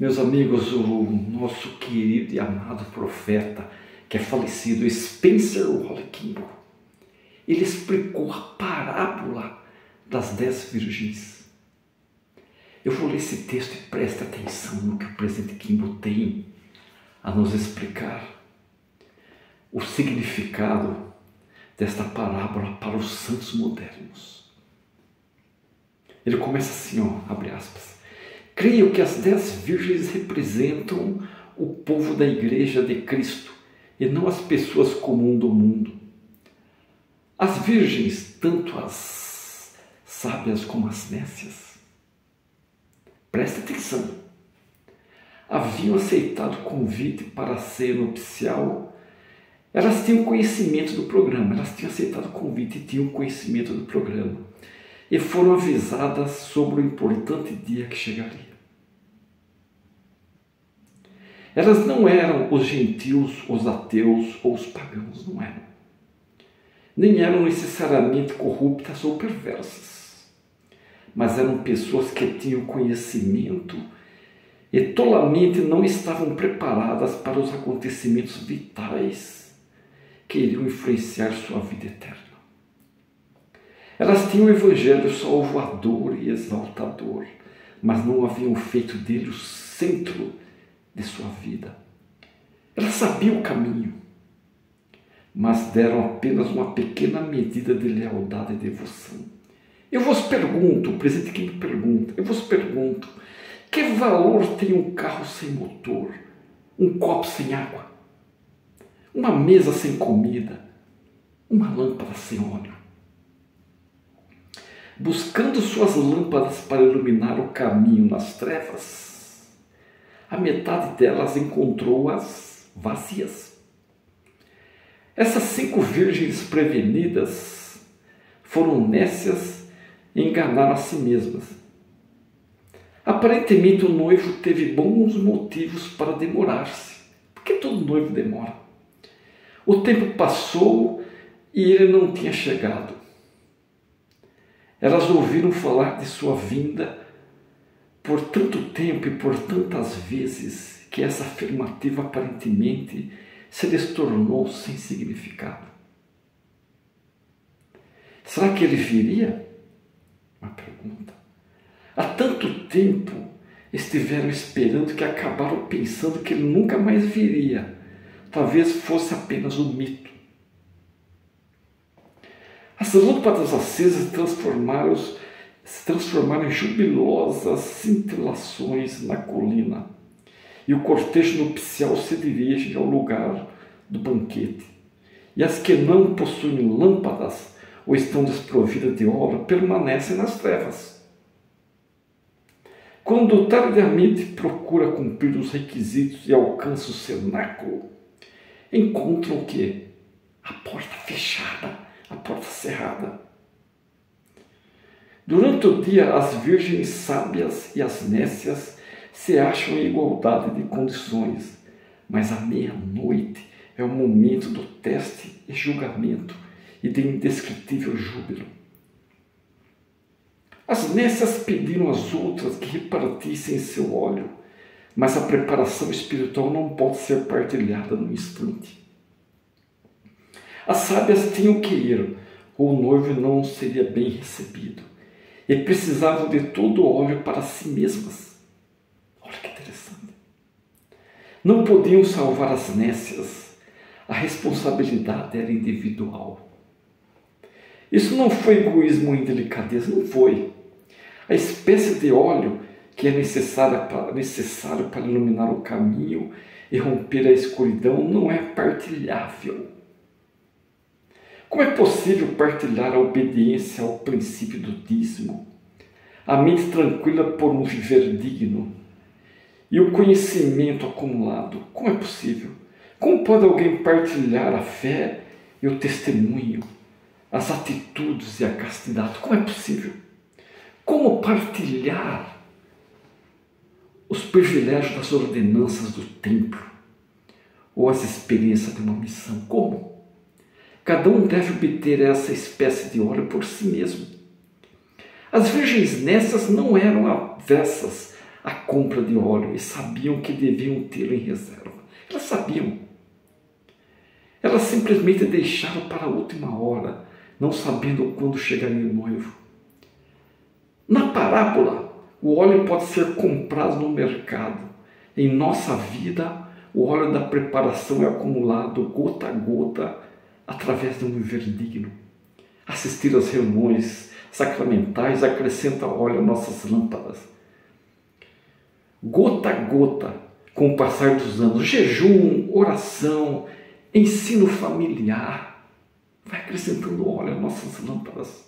Meus amigos, o nosso querido e amado profeta, que é falecido, Spencer Wally Kimball, ele explicou a parábola das 10 virgens. Eu vou ler esse texto e preste atenção no que o presidente Kimball tem a nos explicar. O significado desta parábola para os santos modernos. Ele começa assim, abre aspas. Creio que as 10 virgens representam o povo da igreja de Cristo e não as pessoas comuns do mundo. As virgens, tanto as sábias como as nécias, presta atenção, haviam aceitado o convite para a ceia nupcial. Elas tinham conhecimento do programa, elas tinham aceitado o convite e tinham conhecimento do programa. E foram avisadas sobre o importante dia que chegaria. Elas não eram os gentios, os ateus ou os pagãos, não eram. Nem eram necessariamente corruptas ou perversas. Mas eram pessoas que tinham conhecimento e tolamente não estavam preparadas para os acontecimentos vitais que iriam influenciar sua vida eterna. Elas tinham o evangelho salvador e exaltador, mas não haviam feito dele o centro de sua vida. Elas sabiam o caminho, mas deram apenas uma pequena medida de lealdade e devoção. Eu vos pergunto, o presidente que me pergunta, que valor tem um carro sem motor, um copo sem água, uma mesa sem comida, uma lâmpada sem óleo? Buscando suas lâmpadas para iluminar o caminho nas trevas, a metade delas encontrou-as vazias. Essas 5 virgens prevenidas foram nécias e enganaram a si mesmas. Aparentemente o noivo teve bons motivos para demorar-se, porque todo noivo demora. O tempo passou e ele não tinha chegado. Elas ouviram falar de sua vinda por tanto tempo e por tantas vezes que essa afirmativa aparentemente se lhes tornou sem significado. Será que ele viria? Uma pergunta. Há tanto tempo estiveram esperando que acabaram pensando que ele nunca mais viria. Talvez fosse apenas um mito. As lâmpadas acesas se transformaram em jubilosas cintilações na colina, e o cortejo nupcial se dirige ao lugar do banquete. E as que não possuem lâmpadas ou estão desprovidas de óleo permanecem nas trevas. Quando tardiamente procura cumprir os requisitos e alcança o cenáculo, encontram o quê? A porta fechada, a porta cerrada. Durante o dia, as virgens sábias e as nécias se acham em igualdade de condições, mas à meia-noite é o momento do teste e julgamento e de indescritível júbilo. As nécias pediram às outras que repartissem seu óleo, mas a preparação espiritual não pode ser partilhada num instante. As sábias tinham que ir, ou o noivo não seria bem recebido, e precisavam de todo o óleo para si mesmas. Olha que interessante. Não podiam salvar as nécias, a responsabilidade era individual. Isso não foi egoísmo ou indelicadeza, não foi. A espécie de óleo que é necessário para iluminar o caminho e romper a escuridão não é partilhável. Como é possível partilhar a obediência ao princípio do dízimo, a mente tranquila por um viver digno e o conhecimento acumulado? Como é possível? Como pode alguém partilhar a fé e o testemunho, as atitudes e a castidade? Como é possível? Como partilhar os privilégios das ordenanças do templo ou as experiências de uma missão? Como? Cada um deve obter essa espécie de óleo por si mesmo. As virgens nécias não eram avessas a compra de óleo e sabiam que deviam tê-lo em reserva. Elas sabiam. Elas simplesmente deixaram para a última hora, não sabendo quando chegaria o noivo. Na parábola, o óleo pode ser comprado no mercado. Em nossa vida, o óleo da preparação é acumulado gota a gota através de um viver digno. Assistir às reuniões sacramentais acrescenta óleo às nossas lâmpadas. Gota a gota, com o passar dos anos, jejum, oração, ensino familiar, vai acrescentando óleo às nossas lâmpadas.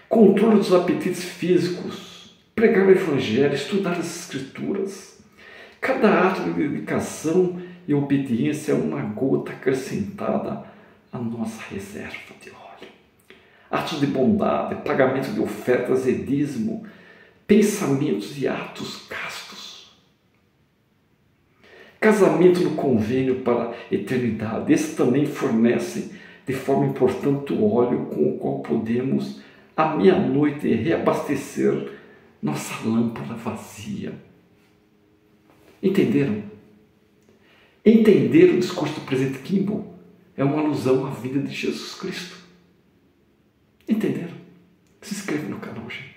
Controle dos apetites físicos, pregar o Evangelho, estudar as Escrituras. Cada ato de dedicação e obediência é uma gota acrescentada à nossa reserva de óleo. Atos de bondade, pagamento de ofertas e dízimo, pensamentos e atos castos. Casamento no convênio para a eternidade. Esse também fornece de forma importante o óleo com o qual podemos à meia-noite reabastecer nossa lâmpada vazia. Entenderam? Entender o discurso do presidente Kimball é uma alusão à vida de Jesus Cristo. Entenderam? Se inscreva no canal, gente.